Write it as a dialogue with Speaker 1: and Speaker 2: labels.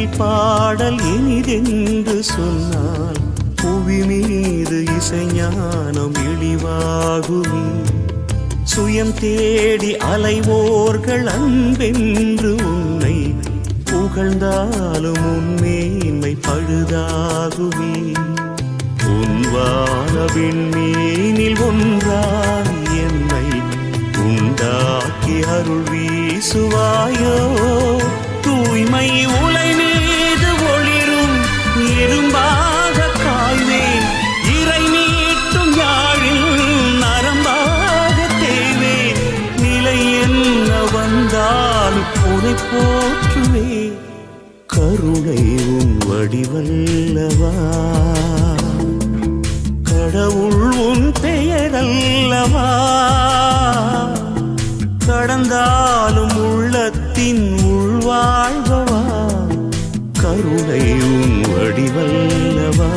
Speaker 1: மனதில் பாடல் இனிதென்று சொன்னால் புவி மீது இசைஞானம் இழிவாகுமே. சுயம் தேடி அலைவோர்கள் அன்பென்று உன்னை புகழ்ந்தாலும் உன்மேன்மை பழுதாகுமே. உன் வானவின் மீனில் ஒன்றாய் என்னை உண்டாக்கி அருள் வீசுவாயோ. தூய்மை உலை மீது ஒளிரும் இரும்பாக காய்வேன். இறை நீட்டும் யாழில் நரம்பாக தேய்வேன். நிலை என்ன வந்தாலும் உனை போற்றுவே. கருணை உன் வடிவல்லவா, கடவுள் உன் பெயரல்லவா. கடந்தாலும் உள்ளத்தின் உள்வாழ்வா, கருணை உன் வடிவல்லவா.